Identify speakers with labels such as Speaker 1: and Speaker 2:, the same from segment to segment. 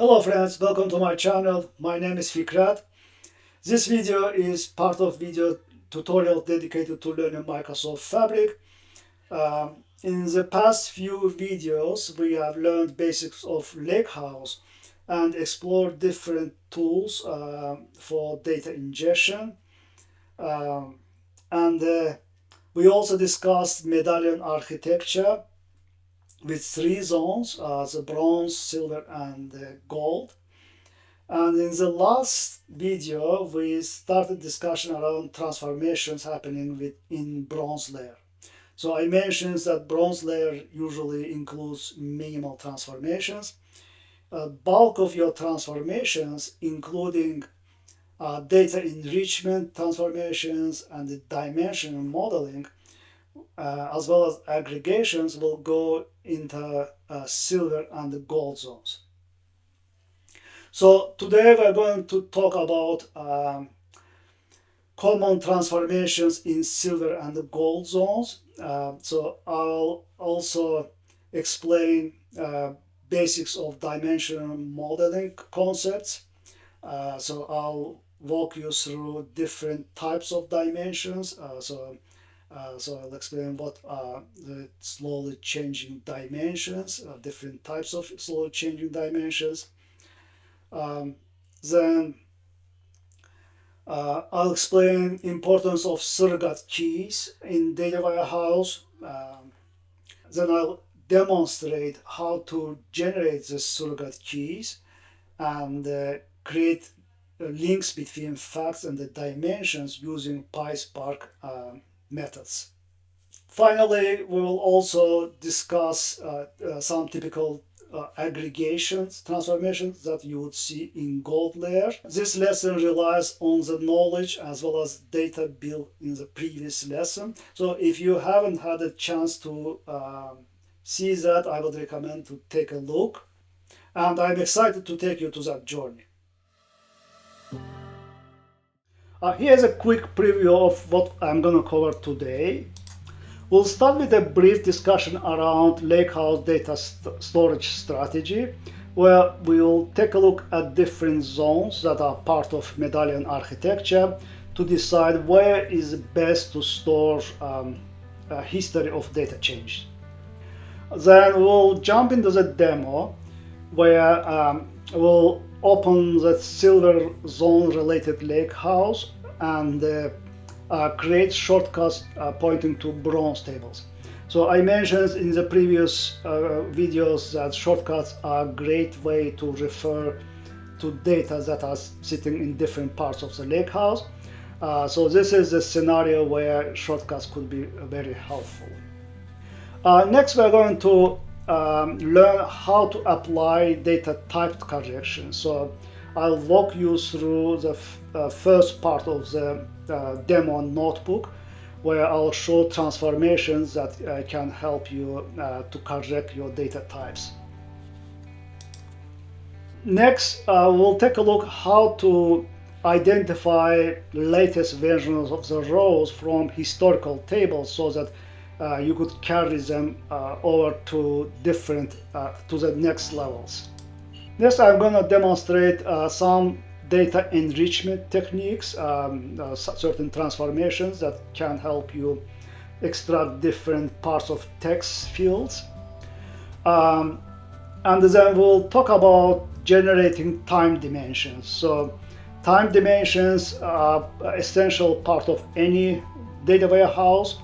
Speaker 1: Hello friends, welcome to my channel. My name is Fikret. This video is part of video tutorial dedicated to learning Microsoft Fabric. In the past few videos, we have learned basics of Lakehouse and explored different tools for data ingestion. And we also discussed Medallion architecture with three zones, the bronze, silver, and gold. And in the last video, we started discussion around transformations happening in bronze layer. So I mentioned that bronze layer usually includes minimal transformations. Bulk of your transformations, including data enrichment transformations and the dimension modeling, as well as aggregations, will go into silver and the gold zones. So today we're going to talk about common transformations in silver and the gold zones. So I'll also explain basics of dimensional modeling concepts. So I'll walk you through different types of dimensions. So I'll explain what are the slowly changing dimensions, different types of slowly changing dimensions. Then I'll explain importance of surrogate keys in data warehouse. Then I'll demonstrate how to generate the surrogate keys and create links between facts and the dimensions using PySpark methods. Finally, we will also discuss some typical aggregations, transformations that you would see in gold layer. This lesson relies on the knowledge as well as data built in the previous lesson. So if you haven't had a chance to see that, I would recommend to take a look. And I'm excited to take you to that journey. Here's a quick preview of what I'm going to cover today. We'll start with a brief discussion around Lakehouse data storage strategy, where we'll take a look at different zones that are part of Medallion architecture to decide where is best to store a history of data change. Then we'll jump into the demo, where we'll open the silver zone related Lakehouse and create shortcuts pointing to bronze tables. So I mentioned in the previous videos that shortcuts are a great way to refer to data that are sitting in different parts of the Lakehouse. So this is a scenario where shortcuts could be very helpful. Next, we're going to learn how to apply data type correction. So I'll walk you through the first part of the demo notebook, where I'll show transformations that can help you to correct your data types. Next, we'll take a look how to identify latest versions of the rows from historical tables so that you could carry them over to the next levels. Next, I'm going to demonstrate some data enrichment techniques, certain transformations that can help you extract different parts of text fields. And then we'll talk about generating time dimensions. So time dimensions are an essential part of any data warehouse.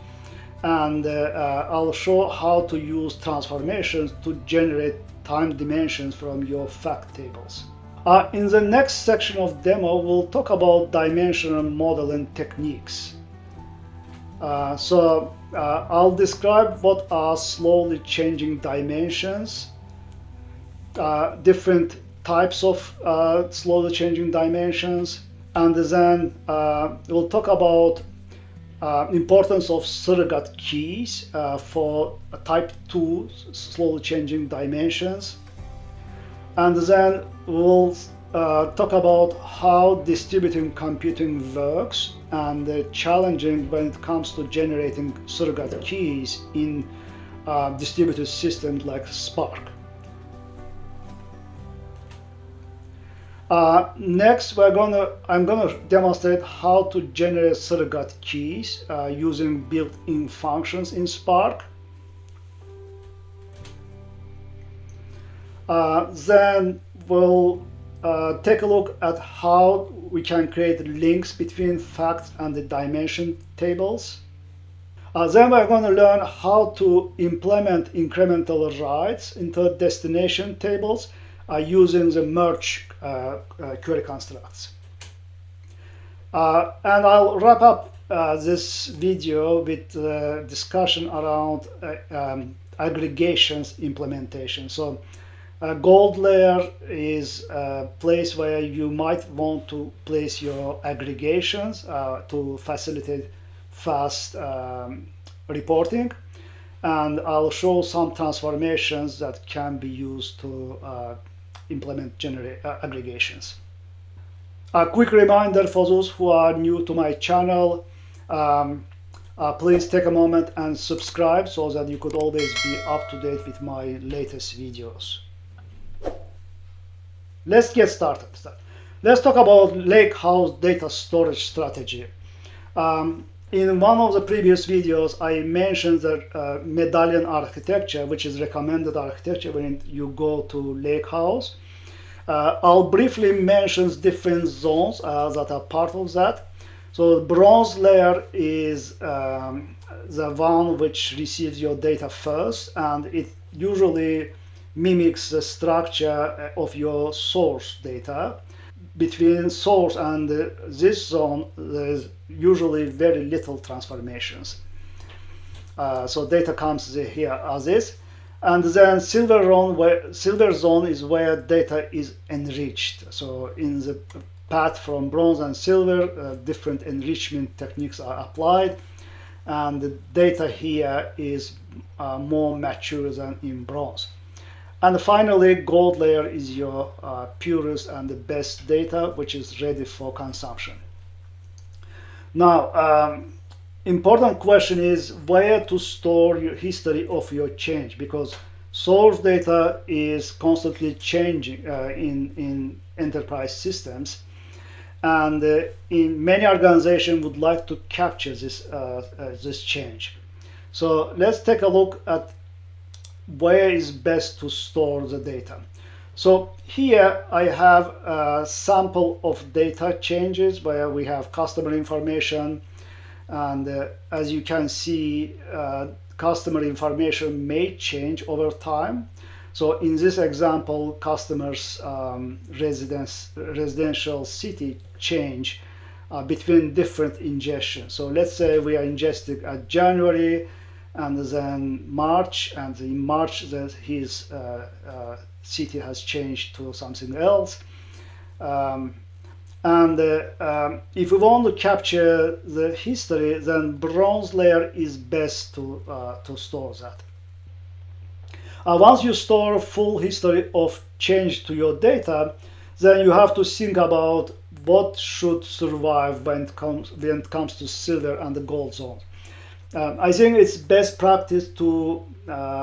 Speaker 1: And I'll show how to use transformations to generate time dimensions from your fact tables. In the next section of demo, we'll talk about dimensional modeling techniques. I'll describe what are slowly changing dimensions, different types of slowly changing dimensions, and then we'll talk about importance of surrogate keys for type 2 slowly changing dimensions. And then we'll talk about how distributed computing works and challenging when it comes to generating surrogate keys in distributed systems like Spark. Next, I'm gonna demonstrate how to generate surrogate keys using built-in functions in Spark. Then we'll take a look at how we can create links between facts and the dimension tables. Then we're going to learn how to implement incremental writes into destination tables using the merge query constructs. And I'll wrap up this video with discussion around aggregations implementation. So gold layer is a place where you might want to place your aggregations to facilitate fast reporting, and I'll show some transformations that can be used to implement aggregations. A quick reminder for those who are new to my channel, please take a moment and subscribe so that you could always be up to date with my latest videos. Let's get started. Let's talk about Lakehouse data storage strategy. In one of the previous videos, I mentioned the Medallion architecture, which is recommended architecture when you go to Lakehouse. I'll briefly mention different zones that are part of that. So the bronze layer is the one which receives your data first, and it usually mimics the structure of your source data. Between source and this zone, there's usually very little transformations. So data comes here as is. And then silver zone is where data is enriched. So in the path from bronze and silver, different enrichment techniques are applied. And the data here is more mature than in bronze. And finally, gold layer is your purest and the best data, which is ready for consumption. Now, important question is where to store your history of your change, because source data is constantly changing in enterprise systems, and in many organizations would like to capture this change. So let's take a look at where is best to store the data. So here I have a sample of data changes where we have customer information, and as you can see, customer information may change over time. So in this example, customers residential city change between different ingestions. So let's say we are ingesting at January and then March, and in March his city has changed to something else. If we want to capture the history, then bronze layer is best to store that. Once you store full history of change to your data, then you have to think about what should survive when it comes to silver and the gold zone. I think it's best practice to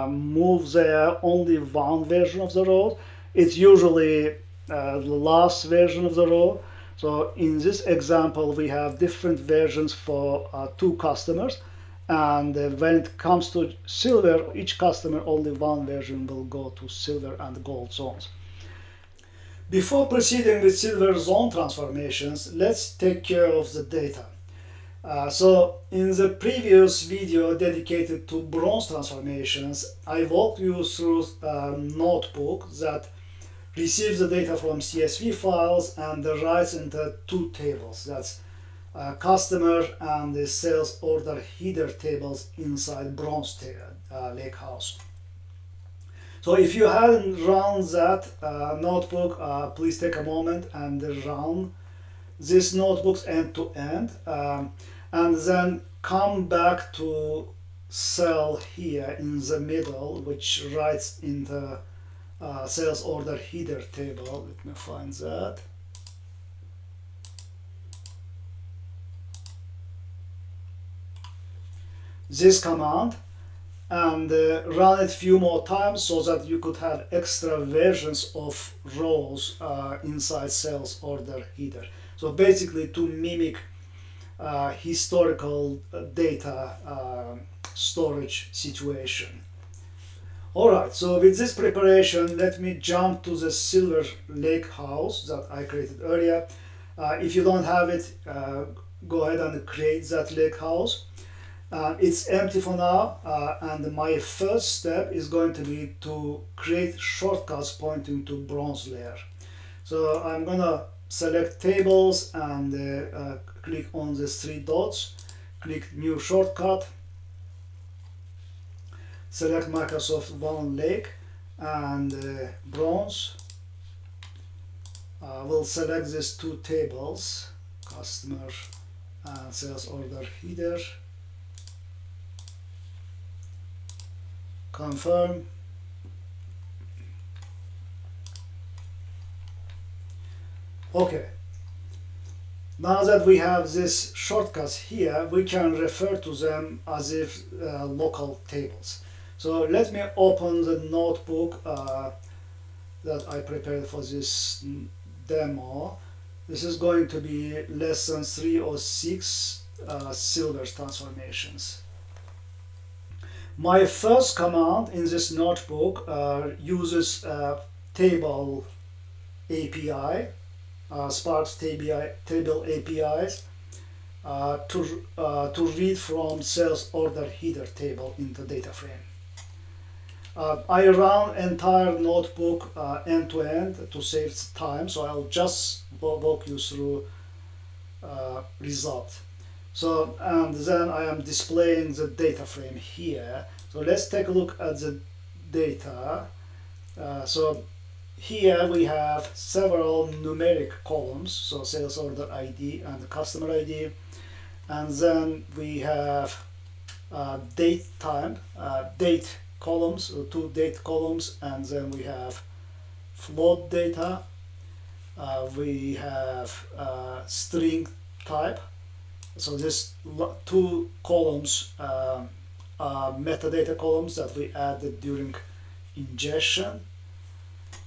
Speaker 1: move there only one version of the row. It's usually the last version of the row. So in this example, we have different versions for two customers. And when it comes to silver, each customer, only one version will go to silver and gold zones. Before proceeding with silver zone transformations, let's take care of the data. So in the previous video dedicated to bronze transformations, I walked you through a notebook that receives the data from CSV files and writes into two tables. That's customer and the sales order header tables inside bronze Lakehouse. So if you hadn't run that notebook, please take a moment and run this notebooks end to end. And then come back to cell here in the middle, which writes in the sales order header table. Let me find that. This command, and run it few more times so that you could have extra versions of rows inside sales order header. So basically to mimic historical data storage situation. Alright, so with this preparation, let me jump to the Silver Lakehouse that I created earlier. If you don't have it, go ahead and create that Lakehouse. It's empty for now, and my first step is going to be to create shortcuts pointing to bronze layer. So I'm gonna select tables and click on the three dots, click new shortcut, select Microsoft One Lake and bronze. We'll select these two tables, customer and sales order header. Confirm. Okay. Now that we have these shortcuts here, we can refer to them as if local tables. So let me open the notebook that I prepared for this demo. This is going to be lesson 3 or 6 silver transformations. My first command in this notebook uses table API, Spark's table APIs to read from sales order header table into data frame. I run entire notebook end to end to save time, so I'll just walk you through result. So, and then I am displaying the data frame here. So let's take a look at the data. So here we have several numeric columns, so sales order ID and customer ID, and then we have date columns, so 2 date columns, and then we have float data, we have string type. So these 2 columns are metadata columns that we added during ingestion.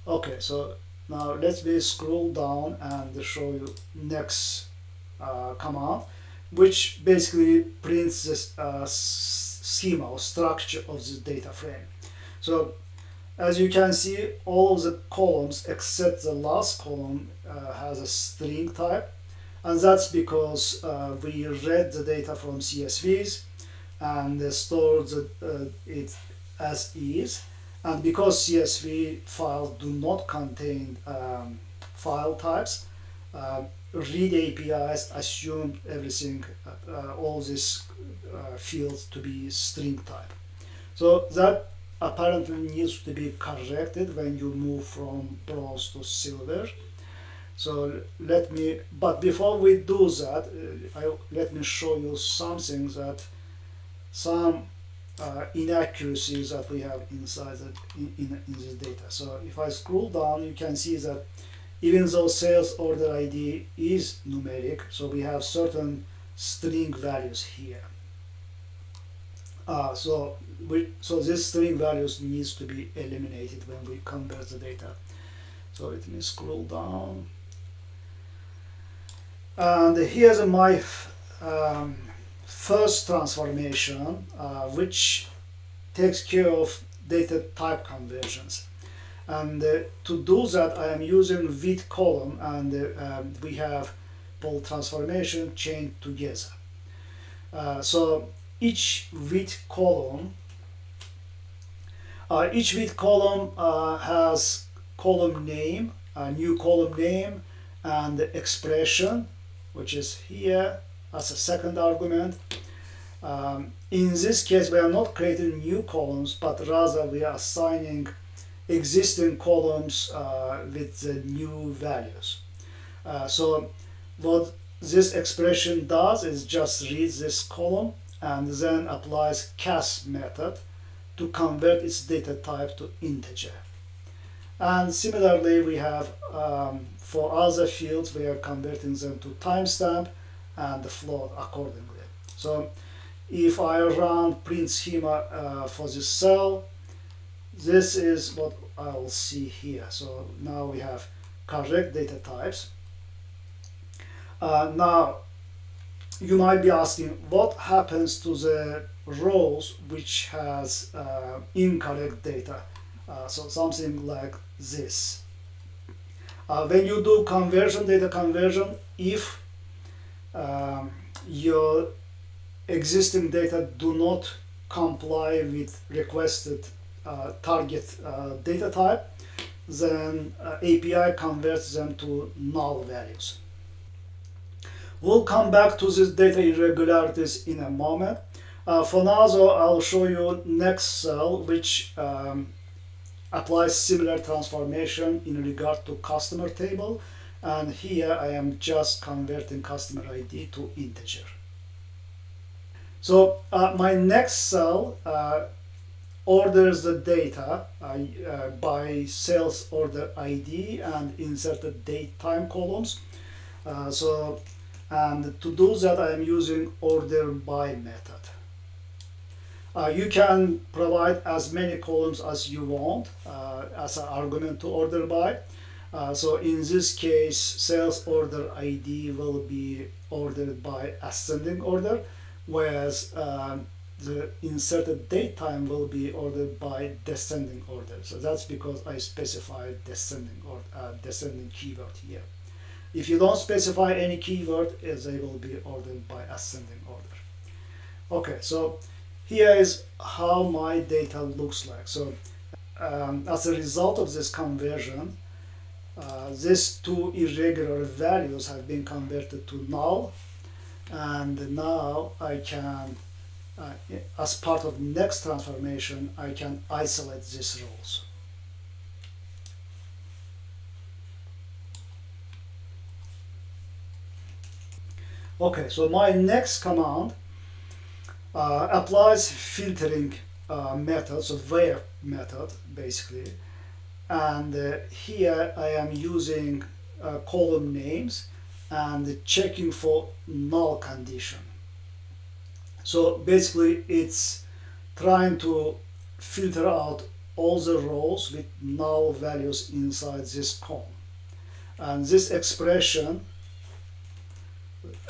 Speaker 1: Okay, so now let me scroll down and show you next command, which basically prints this schema or structure of this data frame. So as you can see, all of the columns except the last column has a string type, and that's because we read the data from CSVs and stored it as is. And because CSV files do not contain file types, read APIs assume everything, all these fields to be string type. So that apparently needs to be corrected when you move from bronze to silver. So but before we do that, let me show you something some inaccuracies that we have inside in this data. So if I scroll down, you can see that even though sales order ID is numeric, so we have certain string values here. So these string values needs to be eliminated when we convert the data. So let me scroll down. And here's my first transformation, which takes care of data type conversions. And to do that, I am using with column, and we have both transformation chained together. So each with column has column name, a new column name, and expression, which is here as a second argument. In this case, we are not creating new columns, but rather we are assigning existing columns with the new values. So what this expression does is just reads this column and then applies cast method to convert its data type to integer. And similarly, we have for other fields, we are converting them to timestamp and the float accordingly. So if I run print schema for this cell, this is what I'll see here. So now we have correct data types. Now, you might be asking, what happens to the rows which has incorrect data? So something like this. When you do conversion, data conversion, if your existing data do not comply with requested target data type, then API converts them to null values. We'll come back to these data irregularities in a moment. For now, though, I'll show you next cell, which applies similar transformation in regard to customer table. And here I am just converting customer ID to integer. So my next cell orders the data by sales order ID and inserted date time columns. And to do that, I am using order by method. You can provide as many columns as you want as an argument to order by. So in this case, sales order ID will be ordered by ascending order, whereas the inserted date time will be ordered by descending order. So that's because I specified descending keyword here. If you don't specify any keyword, they will be ordered by ascending order. Okay, so here is how my data looks like. So as a result of this conversion, these two irregular values have been converted to null, and now I can, as part of next transformation, I can isolate these rows. Okay, so my next command applies filtering method, so where method basically, and here I am using column names and checking for null condition. So basically it's trying to filter out all the rows with null values inside this column, and this expression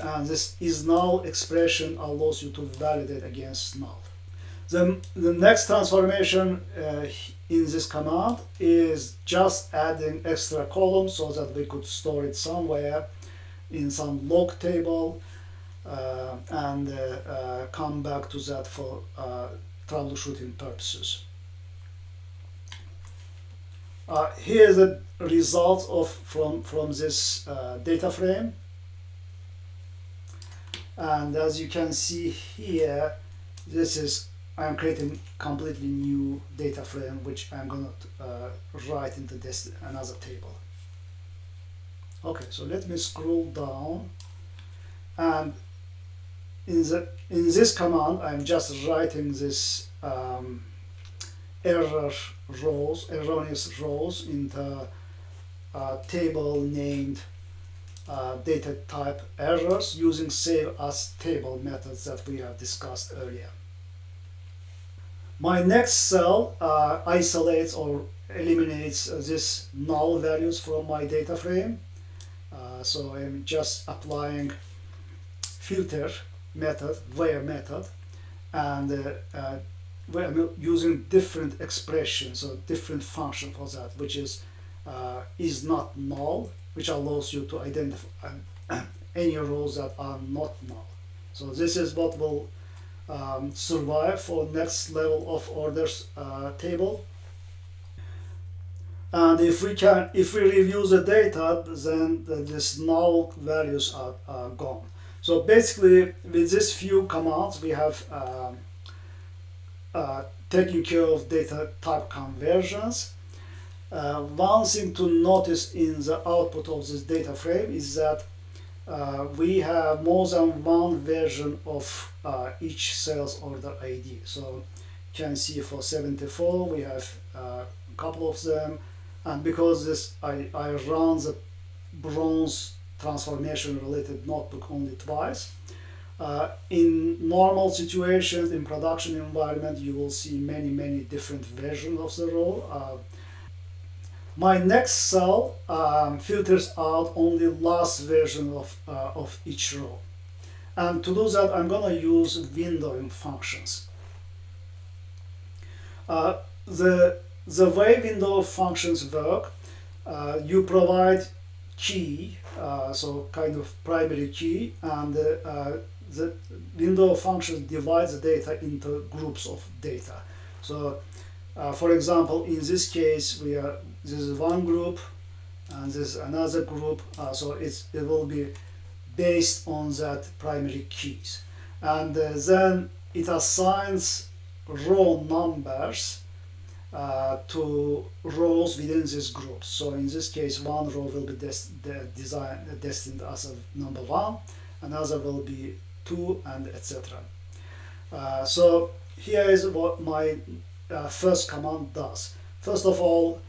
Speaker 1: and this is null expression allows you to validate against null. Then the next transformation in this command is just adding extra columns so that we could store it somewhere in some log table and come back to that for troubleshooting purposes. Here are the results from this data frame. And as you can see here, I'm creating completely new data frame, which I'm going to write into another table. Okay, so let me scroll down, and in this command, I'm just writing this erroneous rows into a table named data type errors using save as table methods that we have discussed earlier. My next cell isolates or eliminates these null values from my data frame. So I'm just applying filter method, where method, and I'm using different expressions or different function for that, which is not null, which allows you to identify any rows that are not null. So this is what will survive for next level of orders table. And if we review the data, then these null values are gone. So basically, with these few commands, we have taken care of data type conversions. One thing to notice in the output of this data frame is that we have more than one version of each sales order ID. So you can see for 74 we have a couple of them, and because I run the bronze transformation related notebook only twice, In normal situations, in production environment, you will see many different versions of the row. My next cell filters out only last version of each row. And to do that, I'm going to use windowing functions. The way window functions work, you provide key, so kind of primary key, and the window function divides the data into groups of data. So, for example, in this case, this is one group, and this is another group. So it will be based on that primary keys, and then it assigns row numbers to rows within this group. So in this case, one row will be destined as a number 1, another will be 2, and etc. So here is what my first command does. First of all,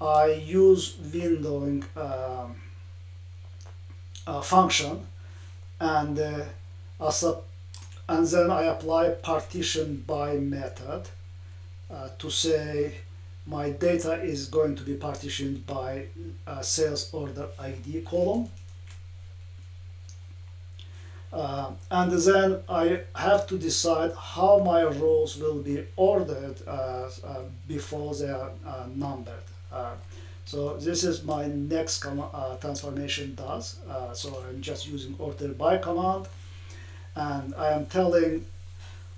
Speaker 1: I use windowing function, and and then I apply partition by method to say my data is going to be partitioned by sales order ID column. And then I have to decide how my rows will be ordered before they are numbered. So this is my next transformation does. So I'm just using order by command, and I am telling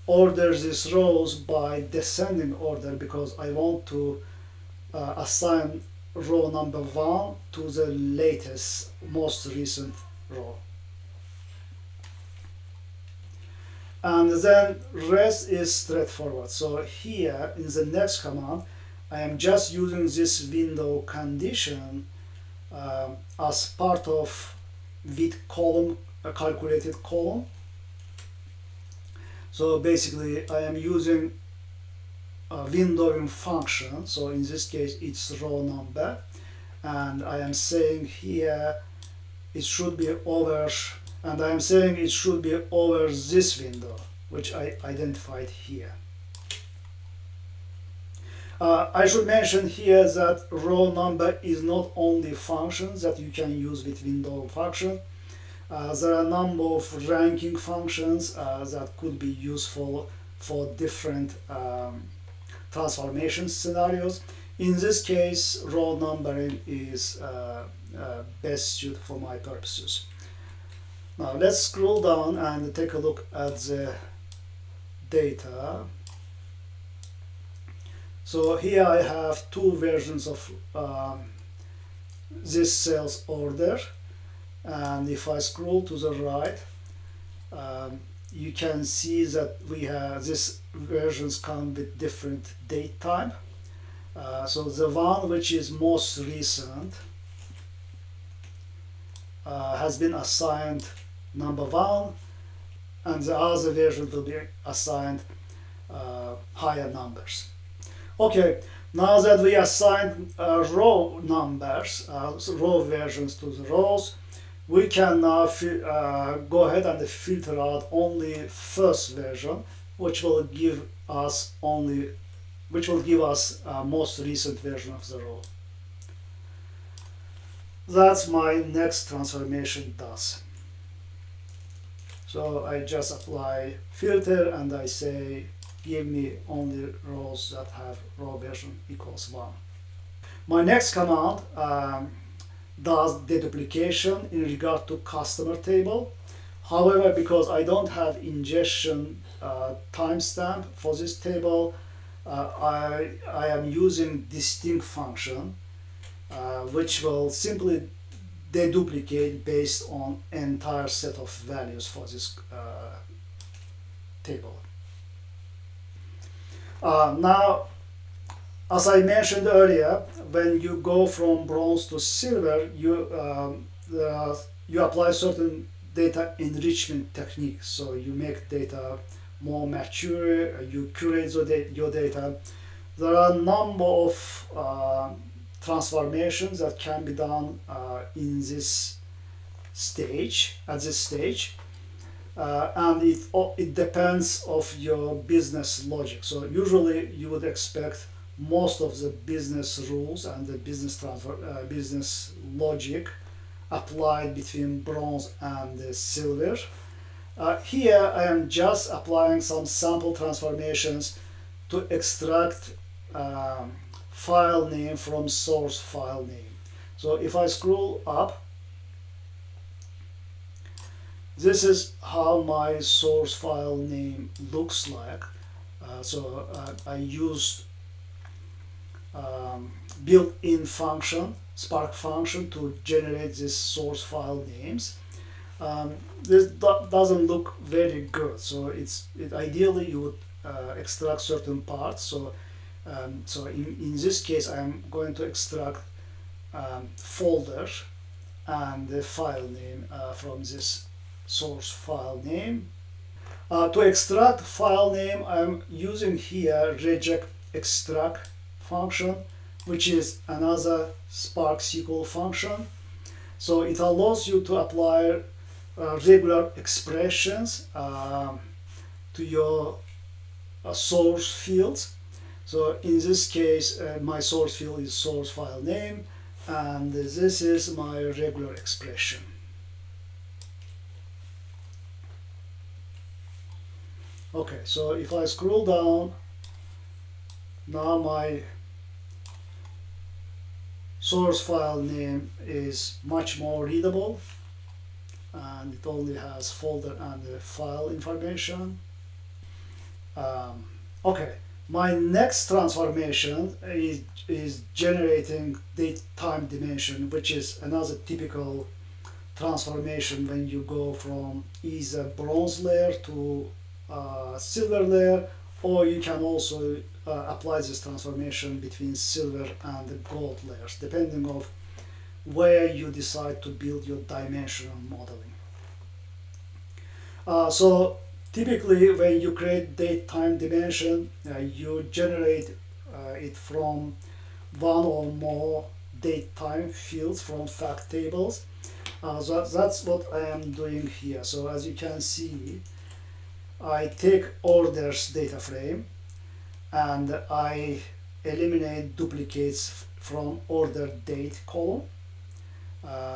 Speaker 1: order these rows by descending order because I want to assign row number 1 to the latest, most recent row. And then rest is straightforward. So here in the next command, I am just using this window condition as part of with column, a calculated column. So basically, I am using a windowing function. So in this case, it's row number, and I am saying here it should be over, and I am saying it should be over this window, which I identified here. I should mention here that row number is not only functions that you can use with window function. There are a number of ranking functions that could be useful for different transformation scenarios. In this case, row numbering is best suited for my purposes. Now let's scroll down and take a look at the data. So here I have two versions of this sales order, and if I scroll to the right, you can see that we have these versions come with different date time. So the one which is most recent has been assigned number 1, and the other version will be assigned higher numbers. Okay, now that we assigned row numbers, row versions to the rows, we can now go ahead and filter out only first version, which will give us most recent version of the row. That's my next transformation does. So I just apply filter and I say give me only rows that have row version equals 1. My next command does deduplication in regard to customer table. However, because I don't have ingestion timestamp for this table, I am using distinct function which will simply deduplicate based on entire set of values for this table. Now, as I mentioned earlier, when you go from bronze to silver, you apply certain data enrichment techniques. So you make data more mature, you curate your data. There are a number of transformations that can be done in this stage, at this stage. and it depends of your business logic. So usually you would expect most of the business rules and the business logic applied between bronze and silver. Here I am just applying some sample transformations to extract file name from source file name. So if I scroll up, this is how my source file name looks like. I used built-in function, Spark function, to generate this source file names. This doesn't look very good. So ideally you would extract certain parts. So in this case, I'm going to extract folder and the file name from this source file name. To extract file name, I'm using here reject extract function, which is another Spark SQL function. So it allows you to apply regular expressions to your source fields. So in this case, my source field is source file name, and this is my regular expression. Okay, so if I scroll down, now my source file name is much more readable, and it only has folder and the file information. Okay, my next transformation is generating date time dimension, which is another typical transformation when you go from either bronze layer to silver layer, or you can also apply this transformation between silver and the gold layers, depending on where you decide to build your dimensional modeling. So typically when you create date time dimension, you generate it from one or more date time fields from fact tables. So that's what I am doing here. So as you can see, I take orders data frame and I eliminate duplicates from order date column,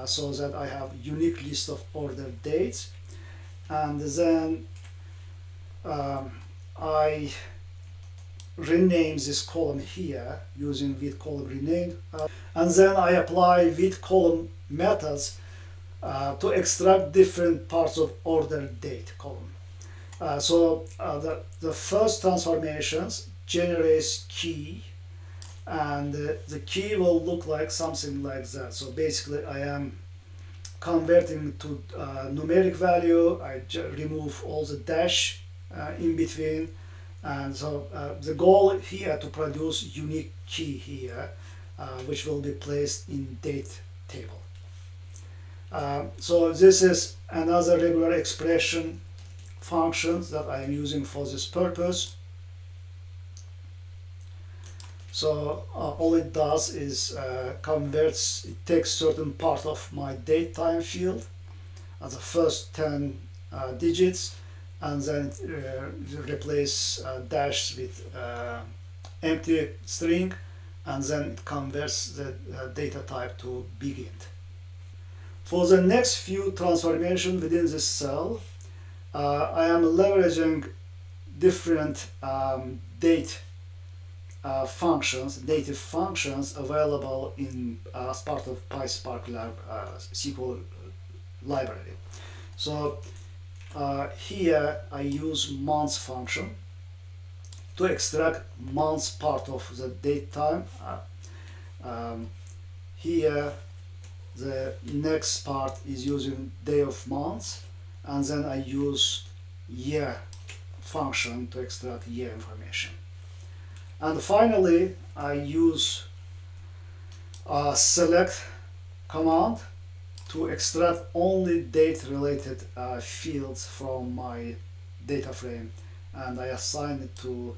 Speaker 1: so that I have unique list of order dates, and then I rename this column here using with column rename, and then I apply with column methods to extract different parts of order date column. The first transformations generates key, and the key will look like something like that. So basically I am converting to numeric value. I remove all the dash in between, and so the goal here to produce unique key here, which will be placed in date table. So this is another regular expression functions that I am using for this purpose. So all it does is it takes certain part of my date time field as the first 10 digits, and then replace dash with empty string, and then it converts the data type to big int. For the next few transformations within this cell, I am leveraging different date native functions available as part of PySpark SQL library. So here I use months function to extract months part of the date time. Here the next part is using day of months, and then I use year function to extract year information. And finally, I use a select command to extract only date-related fields from my data frame, and I assign it to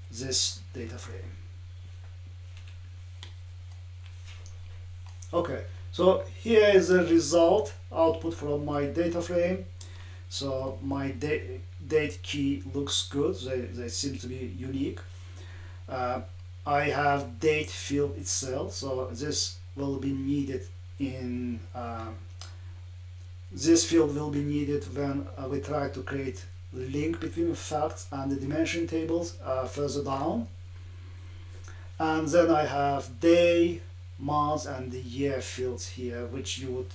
Speaker 1: this data frame. Okay, so here is the result output from my data frame. So my date key looks good. They seem to be unique. I have date field itself, so this will be needed in this field will be needed when we try to create link between facts and the dimension tables further down. And then I have day, month, and the year fields here, which you would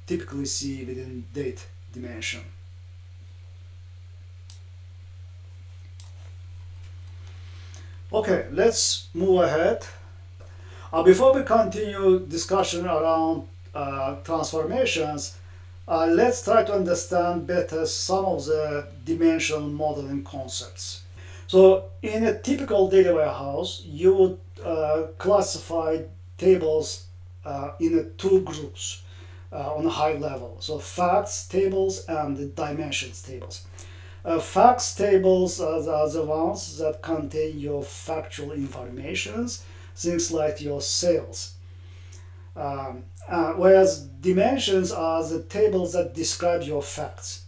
Speaker 1: typically see within date dimension. Okay, let's move ahead. Before we continue discussion around transformations, let's try to understand better some of the dimensional modeling concepts. So in a typical data warehouse, you would classify tables in two groups on a high level. So facts tables and the dimensions tables. Facts tables are the ones that contain your factual informations, things like your sales. Whereas dimensions are the tables that describe your facts.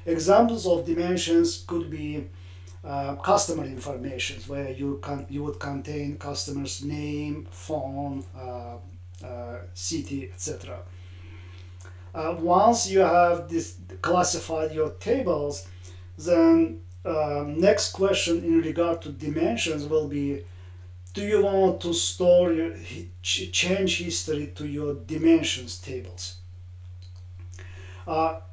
Speaker 1: Examples of dimensions could be customer information, where you would contain customer's name, phone, city, etc. Once you have classified your tables, then next question in regard to dimensions will be, do you want to store your change history to your dimensions tables?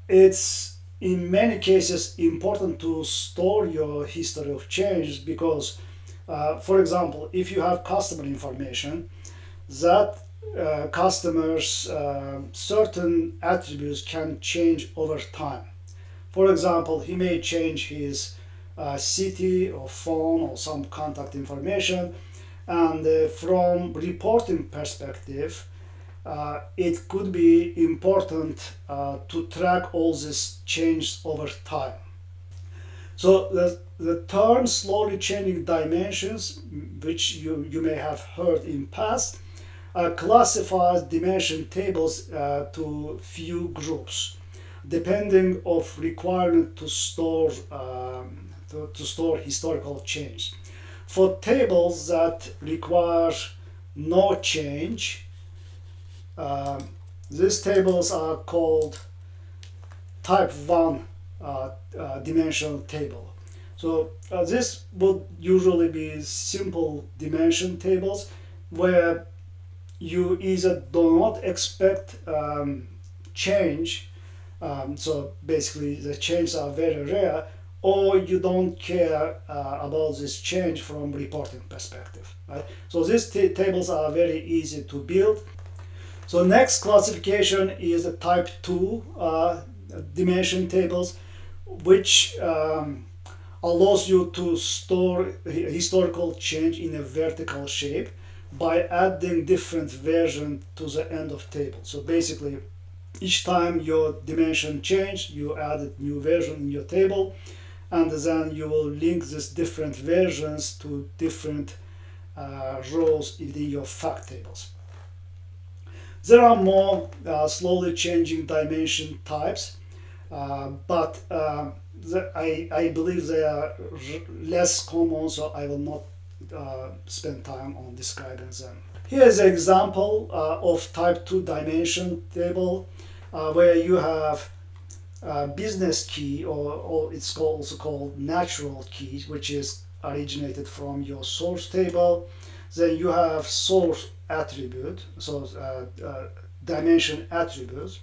Speaker 1: It's in many cases important to store your history of change because, for example, if you have customer information, that customer's certain attributes can change over time. For example, he may change his city or phone or some contact information, and from reporting perspective, it could be important to track all this change over time. So the term slowly changing dimensions, which you may have heard in past, classifies dimension tables to few groups, depending of requirement to store historical change. For tables that require no change, these tables are called type 1 dimensional table. So this would usually be simple dimension tables where you either do not expect change, so basically the changes are very rare, or you don't care about this change from reporting perspective. Right? So these tables are very easy to build. So next classification is the type 2 dimension tables, which allows you to store historical change in a vertical shape by adding different versions to the end of table. So basically, each time your dimension changed, you added new version in your table, and then you will link these different versions to different rows within your fact tables. There are more slowly changing dimension types, but I believe they are less common, so I will not spend time on describing them. Here is an example of type 2 dimension table where you have business key, or it's also called natural key, which is originated from your source table. Then you have source attribute, so dimension attributes,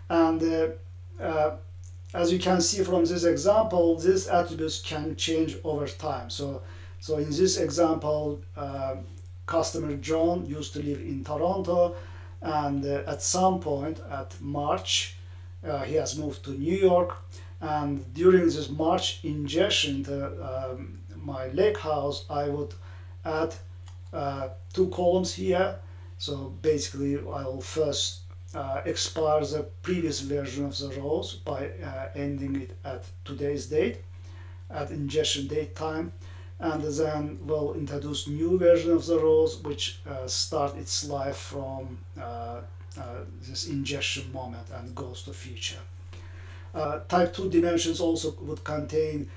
Speaker 1: and as you can see from this example, these attributes can change over time. So in this example, customer John used to live in Toronto, and at some point at March, he has moved to New York, and during this March ingestion to my Lakehouse, I would add two columns here. So basically, I will first expire the previous version of the rows by ending it at today's date, at ingestion date time, and then we'll introduce new version of the rows, which start its life from this ingestion moment and goes to future. Type 2 dimensions also would contain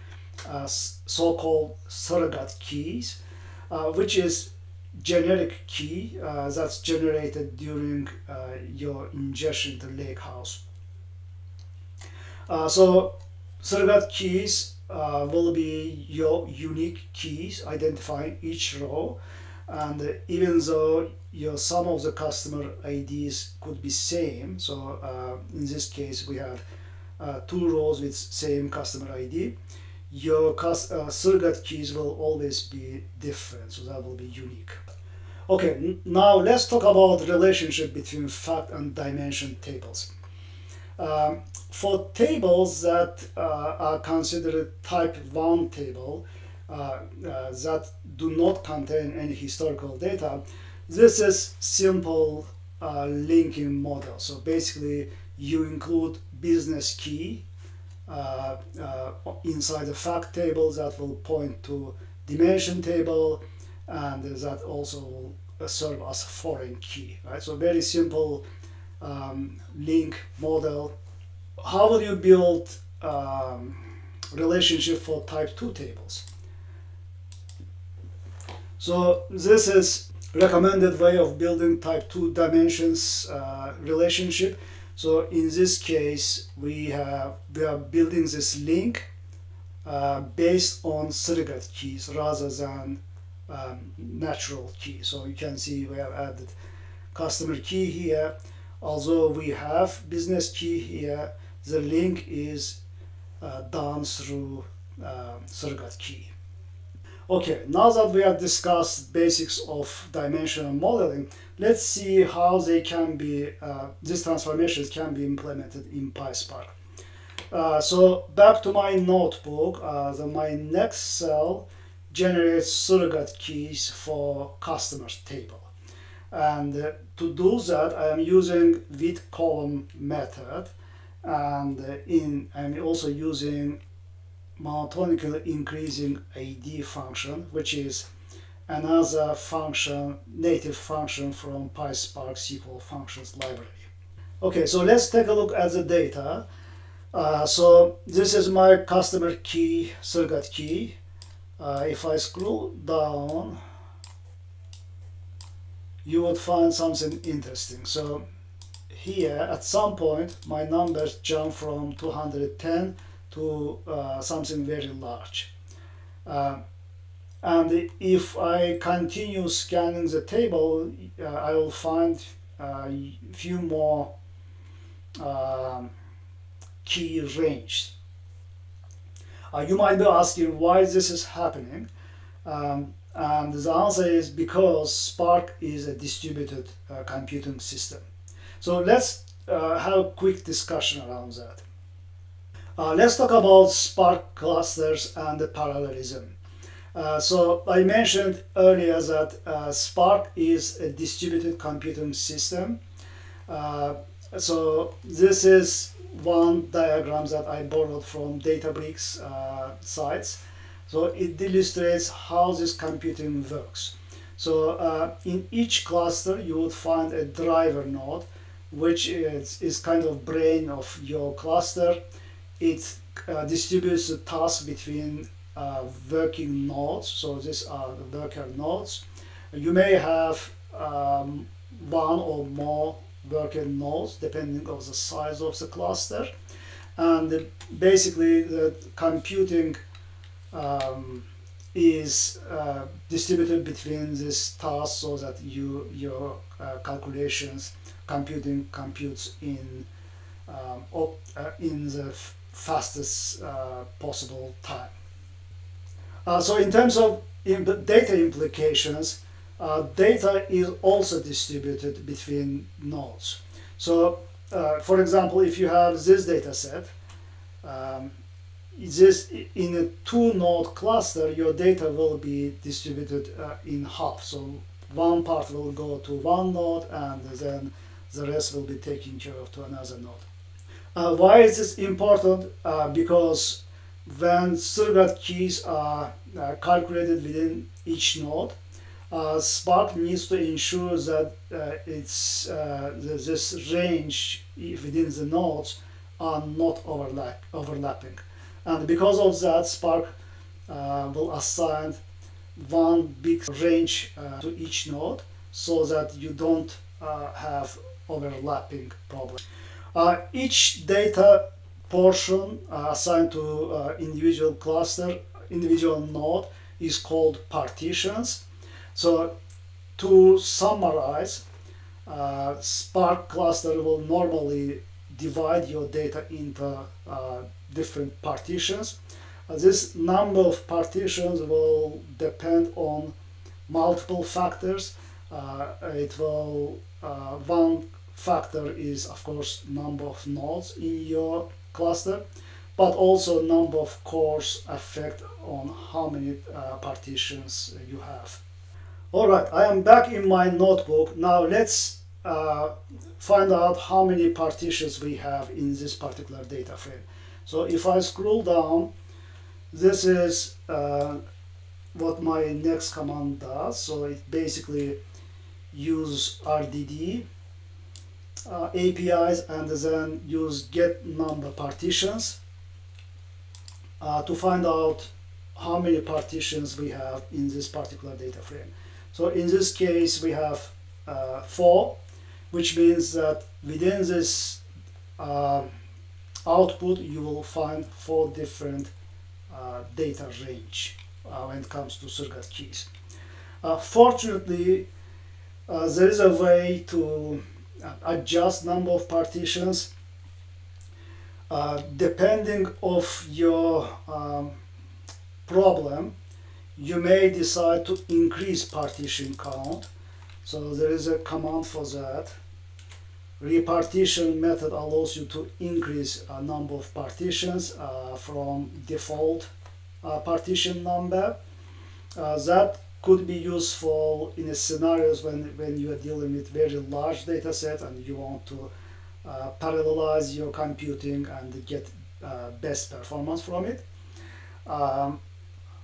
Speaker 1: so-called surrogate keys, which is generic key that's generated during your ingestion to Lakehouse. So surrogate keys will be your unique keys identifying each row, and even though some of the customer IDs could be same, so in this case we have two rows with same customer ID, your surrogate keys will always be different, so that will be unique. Okay, now let's talk about relationship between fact and dimension tables. For tables that are considered type 1 table, that do not contain any historical data, this is simple linking model. So basically you include business key inside the fact table that will point to dimension table, and that also will serve as foreign key, right? So very simple link model. How will you build relationship for type 2 tables? So this is recommended way of building type 2 dimensions relationship. So in this case, we are building this link based on surrogate keys rather than natural key. So you can see we have added customer key here. Although we have business key here, the link is done through surrogate key. Okay, now that we have discussed basics of dimensional modeling, let's see how they can be, these transformations can be implemented in PySpark. So back to my notebook, my next cell generates surrogate keys for customers table. And to do that, I am using with column method, and I'm also using monotonically increasing ID function, which is another function, native function from PySpark SQL functions library. Okay, so let's take a look at the data. So this is my customer key, surrogate key. If I scroll down, you would find something interesting. So here, at some point, my numbers jump from 210 to something very large. And if I continue scanning the table, I will find a few more key range. You might be asking why this is happening. And the answer is because Spark is a distributed computing system. So let's have a quick discussion around that. Let's talk about Spark clusters and the parallelism. So I mentioned earlier that Spark is a distributed computing system. So this is one diagram that I borrowed from Databricks sites. So it illustrates how this computing works. So in each cluster you would find a driver node, which is kind of brain of your cluster. It distributes the task between working nodes. So these are the worker nodes. You may have one or more worker nodes depending on the size of the cluster. And basically the computing is distributed between these tasks so that your calculations computing computes in the fastest possible time. So in terms of data implications, data is also distributed between nodes. So for example, if you have this data set, this in a two-node cluster, your data will be distributed in half. So one part will go to one node, and then the rest will be taken care of to another node. Why is this important? Because when surrogate keys are calculated within each node, Spark needs to ensure that this range within the nodes are not overlapping. And because of that, Spark will assign one big range to each node so that you don't have overlapping problems. Each data portion assigned to individual cluster, individual node is called partitions. So to summarize, Spark cluster will normally divide your data into different partitions. This number of partitions will depend on multiple factors. One factor is, of course, number of nodes in your cluster, but also number of cores affect on how many partitions you have. All right, I am back in my notebook. Now let's find out how many partitions we have in this particular data frame. So if I scroll down, this is what my next command does. So it basically uses RDD APIs and then use get number partitions to find out how many partitions we have in this particular data frame. So in this case, we have 4, which means that within this output, you will find 4 different data range when it comes to surrogate keys. Fortunately, there is a way to adjust number of partitions depending of your problem. You may decide to increase partition count. So there is a command for that. Repartition method allows you to increase a number of partitions from default partition number. That could be useful in scenarios when you are dealing with very large data set and you want to parallelize your computing and get best performance from it.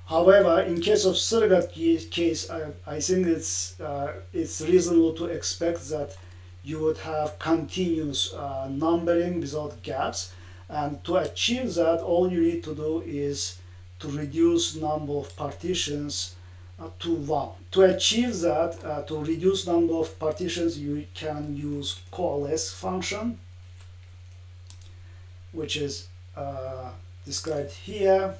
Speaker 1: However, in case of surrogate case, I think it's reasonable to expect that you would have continuous numbering without gaps. And to achieve that, all you need to do is to reduce number of partitions to 1. To achieve that, to reduce number of partitions, you can use coalesce function, which is described here.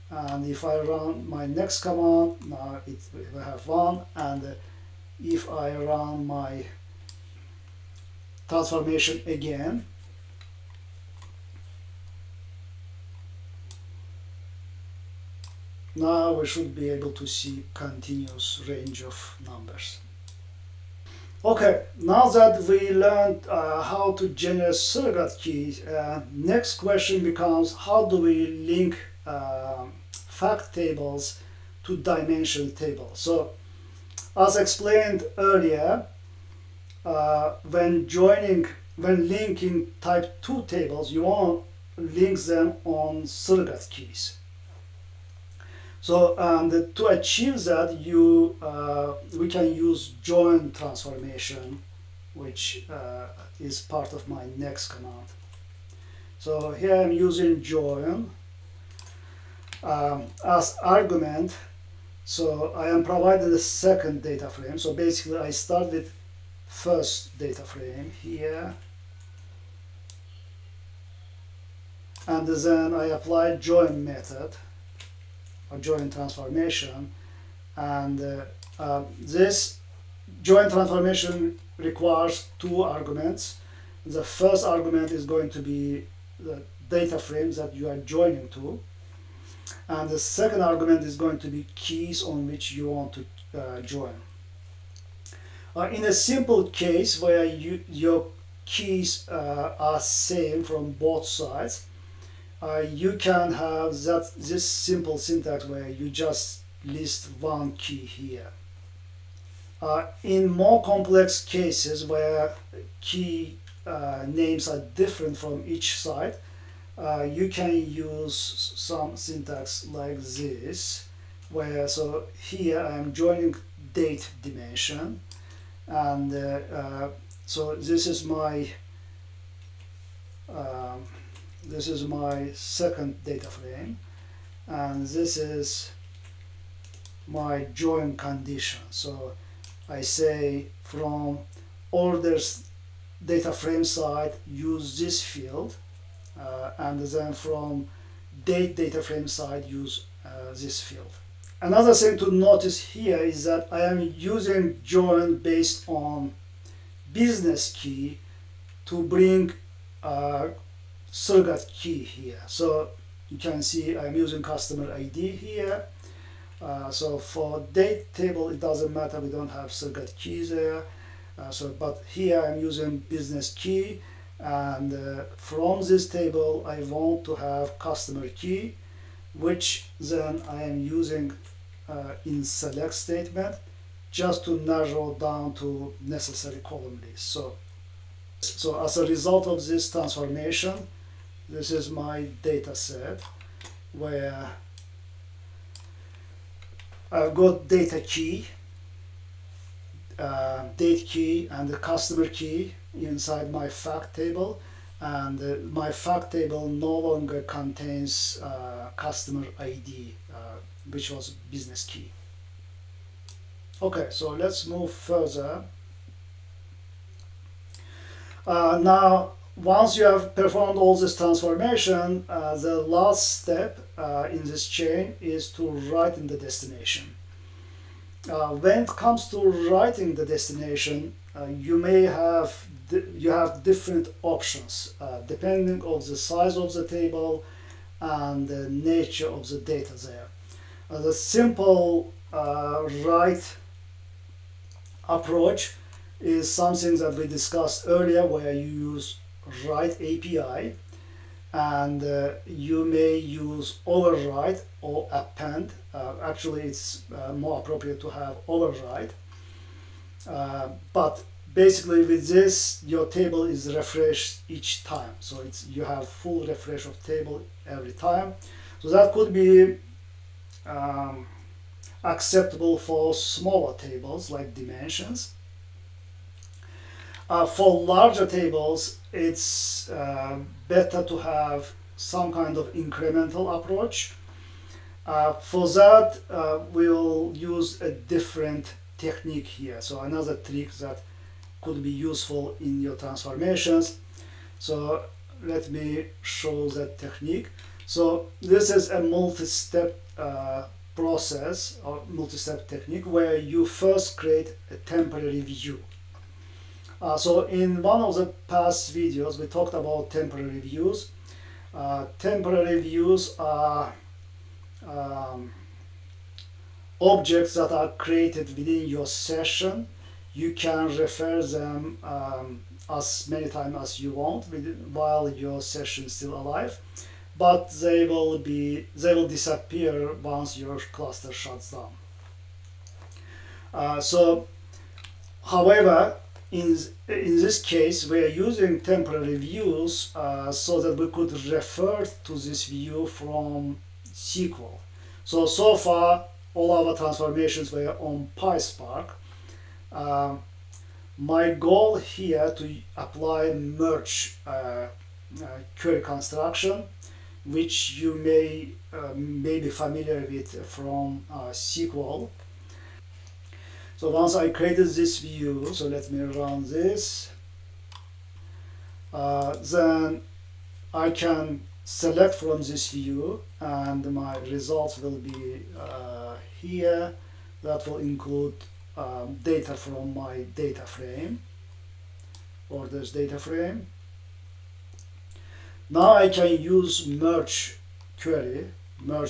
Speaker 1: And if I run my next command, now it will have 1. And if I run my transformation again, now we should be able to see continuous range of numbers. Okay, now that we learned how to generate surrogate keys, next question becomes how do we link fact tables to dimension tables. So as explained earlier, when linking type 2 tables, you want to link them on surrogate keys. So and to achieve that, we can use join transformation, which is part of my next command. So here I'm using join as argument. So I am provided a second data frame. So basically I start with first data frame here, and then I apply join method or join transformation, and this join transformation requires 2 arguments. The first argument is going to be the data frames that you are joining to, and the second argument is going to be keys on which you want to join. In a simple case where your keys are same from both sides, you can have this simple syntax where you just list one key here. In more complex cases where key names are different from each side, you can use some syntax like this, where so here I am joining date dimension, and so this is my This is my second data frame, and this is my join condition. So I say from orders data frame side use this field, and then from date data frame side use this field. Another thing to notice here is that I am using join based on business key to bring surrogate key here. So you can see I'm using customer ID here. So for date table, it doesn't matter, we don't have surrogate keys there. But here I'm using business key, and from this table I want to have customer key, which then I am using in select statement just to narrow down to necessary column list. So as a result of this transformation, this is my data set where I've got data key, date key, and the customer key inside my fact table, and my fact table no longer contains customer ID, which was business key. Okay, so let's move further. Now, once you have performed all this transformation, the last step in this chain is to write in the destination. When it comes to writing the destination, you have different options depending on the size of the table and the nature of the data there. The simple write approach is something that we discussed earlier, where you use write API, and you may use override or append. Actually, it's more appropriate to have override. But basically with this, your table is refreshed each time. So you have full refresh of table every time. So that could be acceptable for smaller tables like dimensions. For larger tables, it's better to have some kind of incremental approach. For that, we'll use a different technique here. So another trick that could be useful in your transformations. So let me show that technique. So this is a multi-step process or multi-step technique where you first create a temporary view. So in one of the past videos, we talked about temporary views. Temporary views are objects that are created within your session. You can refer them as many times as you want while your session is still alive, but they will disappear once your cluster shuts down. However, in this case, we are using temporary views so that we could refer to this view from SQL. So far, all our transformations were on PySpark. My goal here to apply merge query construction, which you may be familiar with from SQL. So once I created this view, so let me run this, then I can select from this view, and my results will be here. That will include data from my data frame, orders data frame. Now I can use merge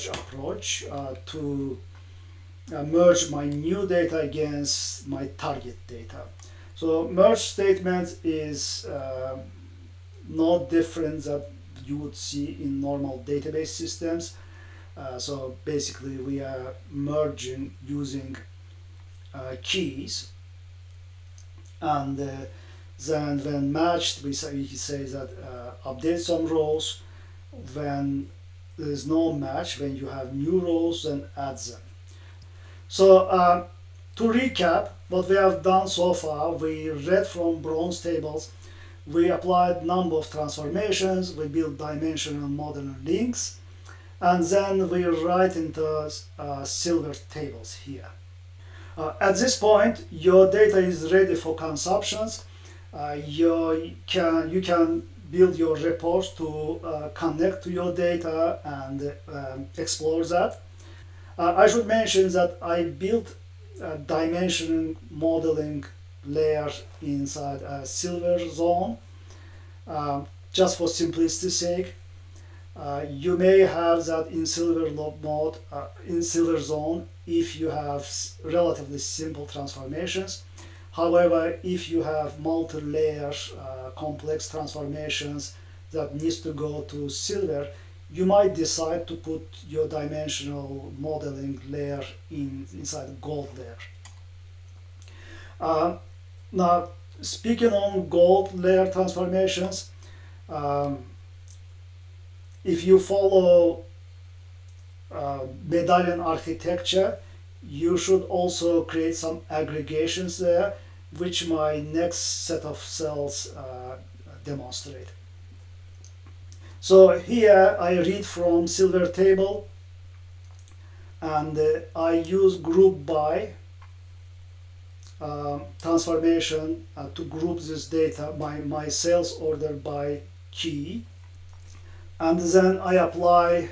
Speaker 1: approach to merge my new data against my target data. So merge statement is no different that you would see in normal database systems. So basically we are merging using keys, and then when matched, we say that update some rows. When there is no match, when you have new rows, then add them. So to recap what we have done so far, we read from bronze tables we applied number of transformations, we built dimensional model and links, and then we write into silver tables here. At this point, your data is ready for consumptions. You can build your reports to connect to your data and explore that. I should mention that I built a dimension modeling layer inside a silver zone, just for simplicity's sake. You may have that in silver mode, in silver zone, if you have relatively simple transformations. However, if you have multi-layer complex transformations that needs to go to silver, you might decide to put your dimensional modeling layer inside gold layer. Now, speaking on gold layer transformations, if you follow Medallion architecture, you should also create some aggregations there, which my next set of cells demonstrate. So here I read from silver table, and I use group by transformation to group this data by my sales order by key, and then I apply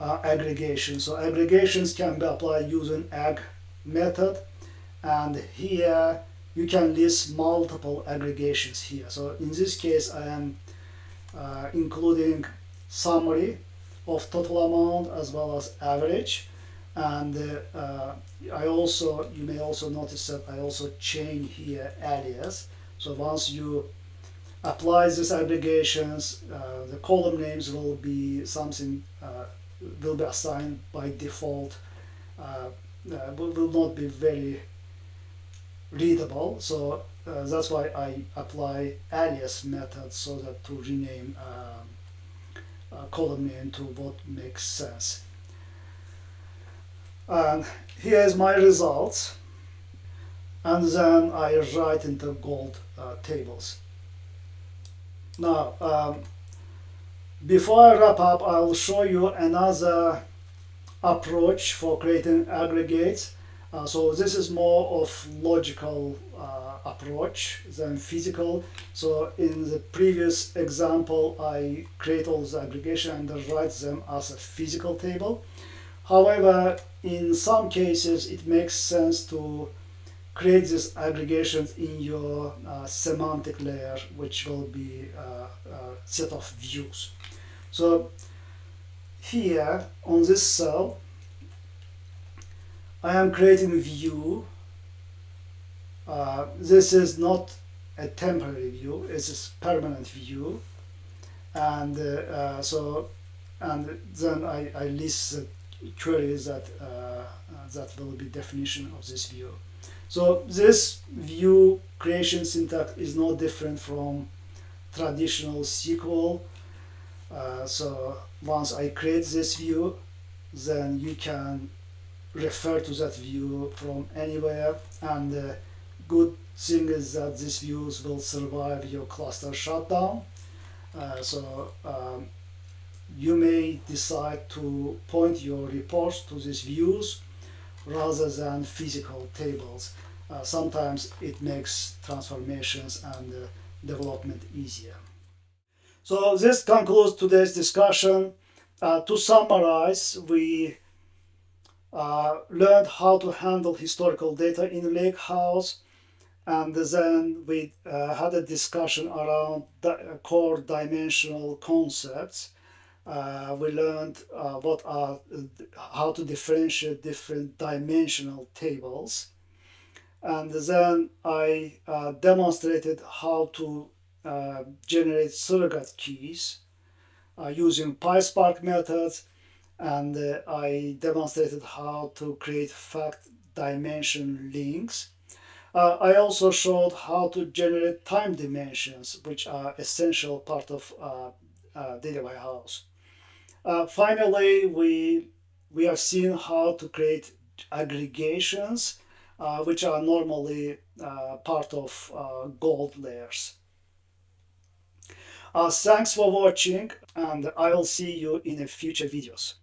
Speaker 1: aggregation. So aggregations can be applied using agg method, and here you can list multiple aggregations here. So in this case, I am including summary of total amount as well as average, and you may also notice that I also change here alias. So once you apply these aggregations, the column names will be something will be assigned by default, will not be very readable. So that's why I apply alias method, so that to rename column name to what makes sense. And here's my results, and then I write into gold tables. Now, before I wrap up, I'll show you another approach for creating aggregates. So this is more of logical approach than physical. So in the previous example, I create all the aggregation and then write them as a physical table. However, in some cases, it makes sense to create these aggregations in your semantic layer, which will be a set of views. So here on this cell, I am creating a view. This is not a temporary view; it's a permanent view, and then I list the queries that will be definition of this view. So this view creation syntax is no different from traditional SQL. So once I create this view, then you can refer to that view from anywhere, and the good thing is that these views will survive your cluster shutdown. You may decide to point your reports to these views rather than physical tables. Sometimes it makes transformations and development easier. So this concludes today's discussion. To summarize, we learned how to handle historical data in Lakehouse, and then we had a discussion around core dimensional concepts. We learned how to differentiate different dimensional tables, and then I demonstrated how to generate surrogate keys using PySpark methods, and I demonstrated how to create fact dimension links. I also showed how to generate time dimensions, which are essential part of data warehouse. Finally, we have seen how to create aggregations, which are normally part of gold layers. Thanks for watching, and I will see you in the future videos.